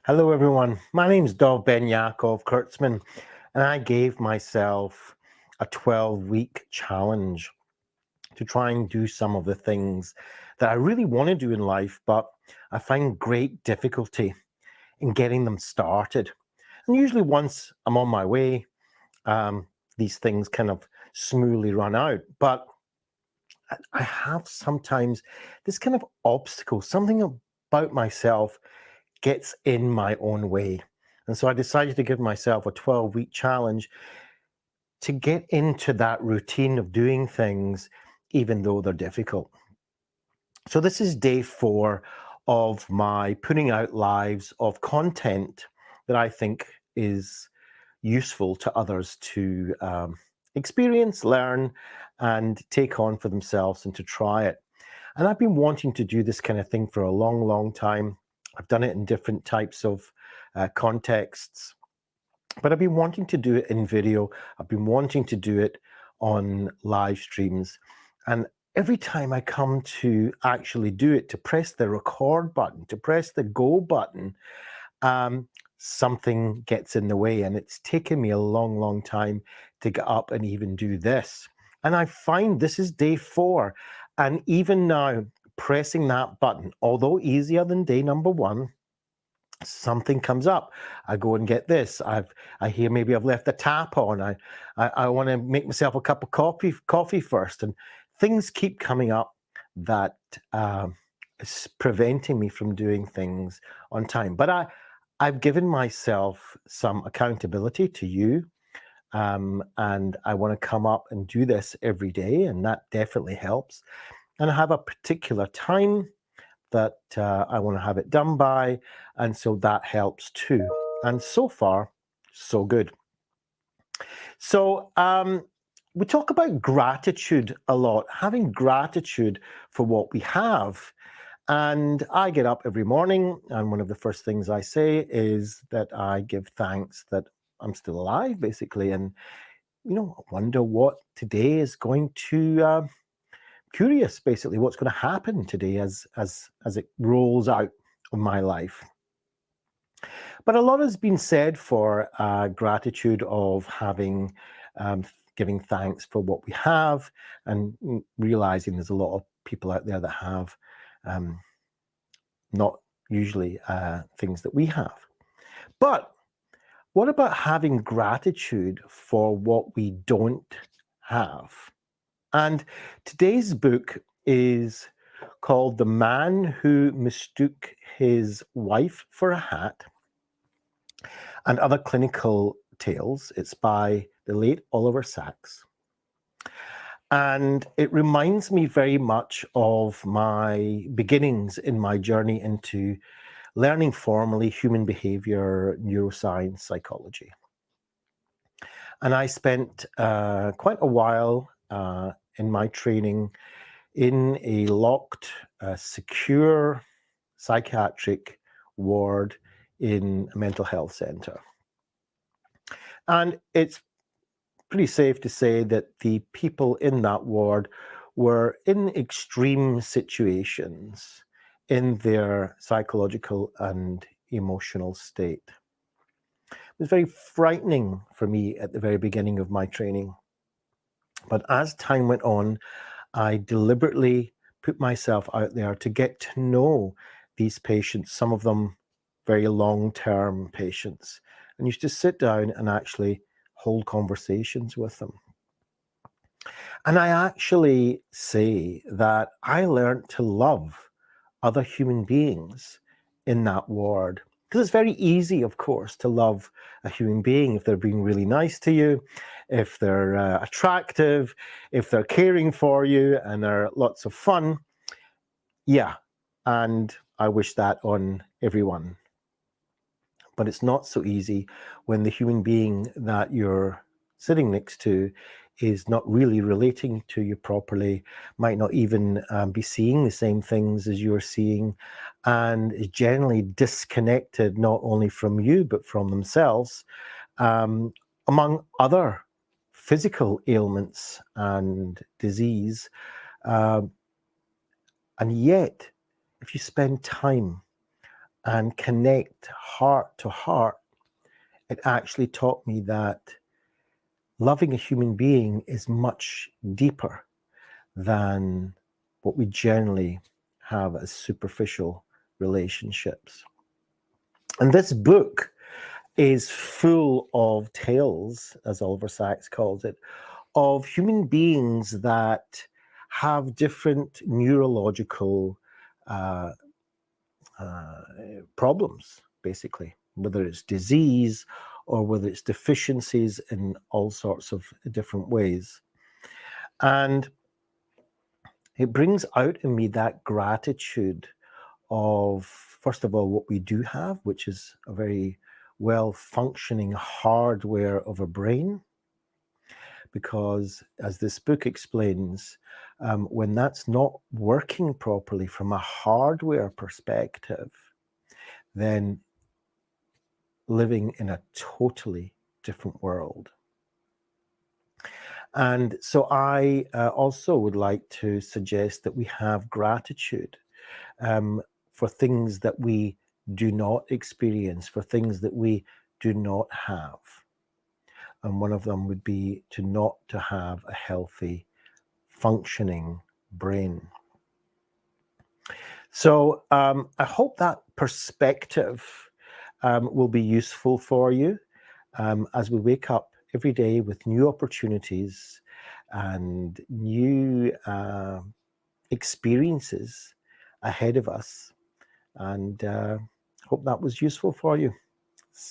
Hello, everyone. My name is Dov Benyaacov-Kurtzman, and I gave myself a 12-week challenge to try and do some of the things that I really want to do in life, but I find great difficulty in getting them started. And usually once I'm on my way, these things kind of smoothly run out. But I have sometimes this kind of obstacle, something about myself gets in my own way. And so I decided to give myself a 12-week challenge to get into that routine of doing things, even though they're difficult. So this is day 4 of my putting out lives of content that I think is useful to others to experience, learn, and take on for themselves and to try it. And I've been wanting to do this kind of thing for a long, long time. I've done it in different types of contexts, but I've been wanting to do it in video. I've been wanting to do it on live streams. And every time I come to actually do it, to press the record button, to press the go button, something gets in the way. And it's taken me a long, long time to get up and even do this. And I find this is day 4. And even now, pressing that button, although easier than day number 1, something comes up. I go and get this. I hear maybe I've left the tap on. I want to make myself a cup of coffee first. And things keep coming up that is preventing me from doing things on time. But I've given myself some accountability to you. And I want to come up and do this every day, and that definitely helps. And I have a particular time that I want to have it done by, and so that helps too. And so far, so good. So we talk about gratitude a lot, having gratitude for what we have. And I get up every morning, and one of the first things I say is that I give thanks that I'm still alive, basically, and I wonder what today is going to. Curious, basically, what's going to happen today as it rolls out of my life. But a lot has been said for gratitude of having, giving thanks for what we have, and realizing there's a lot of people out there that have not usually things that we have. But what about having gratitude for what we don't have? And today's book is called The Man Who Mistook His Wife for a Hat and Other Clinical Tales. It's by the late Oliver Sacks. And it reminds me very much of my beginnings in my journey into learning formally human behavior, neuroscience, psychology. And I spent quite a while in my training in a locked, secure psychiatric ward in a mental health center. And it's pretty safe to say that the people in that ward were in extreme situations in their psychological and emotional state. It was very frightening for me at the very beginning of my training. But as time went on, I deliberately put myself out there to get to know these patients, some of them very long-term patients, and used to sit down and actually hold conversations with them. And I actually say that I learned to love other human beings in that ward. Because it's very easy, of course, to love a human being if they're being really nice to you, if they're attractive, if they're caring for you, and they're lots of fun. Yeah, and I wish that on everyone. But it's not so easy when the human being that you're sitting next to is not really relating to you properly, might not even be seeing the same things as you're seeing, and is generally disconnected not only from you but from themselves, among other physical ailments and disease. And yet, if you spend time and connect heart to heart, it actually taught me that loving a human being is much deeper than what we generally have as superficial relationships. And this book is full of tales, as Oliver Sacks calls it, of human beings that have different neurological problems, basically, whether it's disease or whether it's deficiencies in all sorts of different ways. And it brings out in me that gratitude of, first of all, what we do have, which is a very well-functioning hardware of a brain. Because, as this book explains, when that's not working properly from a hardware perspective, then living in a totally different world. And so I also would like to suggest that we have gratitude for things that we do not experience, for things that we do not have. And one of them would be to have a healthy, functioning brain. So I hope that perspective will be useful for you as we wake up every day with new opportunities and new experiences ahead of us. And hope that was useful for you.